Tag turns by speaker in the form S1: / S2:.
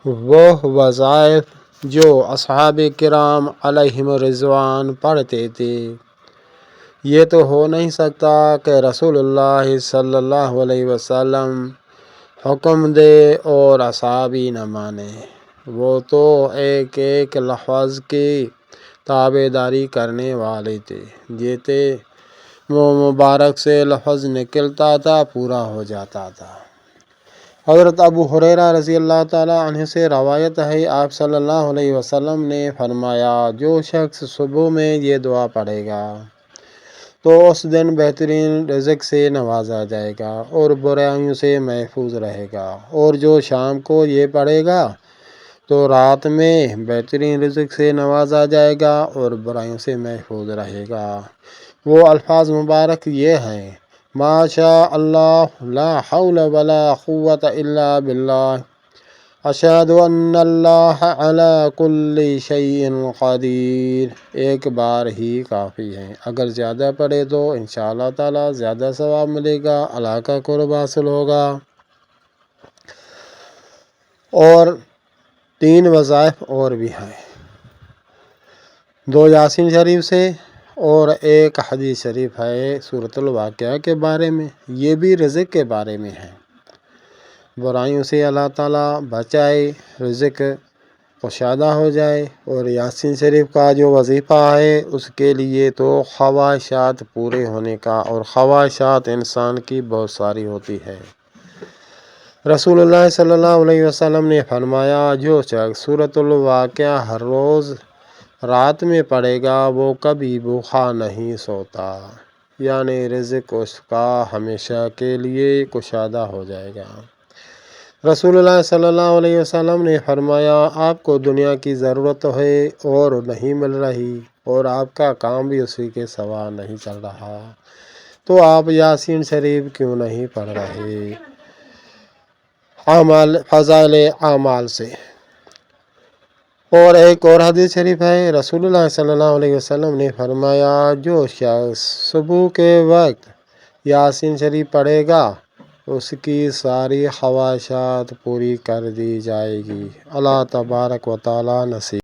S1: وہ وظائف جو اصحاب کرام علیہم رضوان پڑھتے تھے، یہ تو ہو نہیں سکتا کہ رسول اللہ صلی اللہ علیہ وسلم حکم دے اور اصحابی نہ مانے۔ وہ تو ایک ایک لفظ کی تابع داری کرنے والے تھے، جیتے منہ مبارک سے لفظ نکلتا تھا پورا ہو جاتا تھا۔ حضرت ابو ہریرہ رضی اللہ تعالیٰ عنہ سے روایت ہے، آپ صلی اللہ علیہ وسلم نے فرمایا، جو شخص صبح میں یہ دعا پڑھے گا تو اس دن بہترین رزق سے نوازا جائے گا اور برائیوں سے محفوظ رہے گا، اور جو شام کو یہ پڑھے گا تو رات میں بہترین رزق سے نوازا جائے گا اور برائیوں سے محفوظ رہے گا۔ وہ الفاظ مبارک یہ ہیں: ما شاء اللہ لا حول ولا قوة الا باللہ، اشہد ان اللہ علی کل شیء قدیر۔ ایک بار ہی کافی ہے، اگر زیادہ پڑھے تو انشاءاللہ تعالی زیادہ ثواب ملے گا، اللہ کا قرب حاصل ہوگا۔ اور 3 وظائف اور بھی ہیں، 2 یاسین شریف سے اور ایک حدیث شریف ہے سورۃ الواقعہ کے بارے میں، یہ بھی رزق کے بارے میں ہے۔ برائیوں سے اللہ تعالیٰ بچائے، رزق کشادہ ہو جائے، اور یاسین شریف کا جو وظیفہ ہے اس کے لیے تو خواہشات پورے ہونے کا، اور خواہشات انسان کی بہت ساری ہوتی ہے۔ رسول اللہ صلی اللہ علیہ وسلم نے فرمایا، جو شخص سورۃ الواقعہ ہر روز رات میں پڑھے گا وہ کبھی بھوکا نہیں سوتا، یعنی رزق اس کا ہمیشہ کے لیے کشادہ ہو جائے گا۔ رسول اللہ صلی اللہ علیہ وسلم نے فرمایا، آپ کو دنیا کی ضرورت ہے اور نہیں مل رہی، اور آپ کا کام بھی اسی کے سوا نہیں چل رہا، تو آپ یاسین شریف کیوں نہیں پڑھ رہے فضائل اعمال سے۔ اور ایک اور حدیث شریف ہے، رسول اللہ صلی اللہ علیہ وسلم نے فرمایا، جو شخص صبح کے وقت یاسین شریف پڑھے گا اس کی ساری خواہشات پوری کر دی جائے گی۔ اللہ تبارک و تعالی نصیب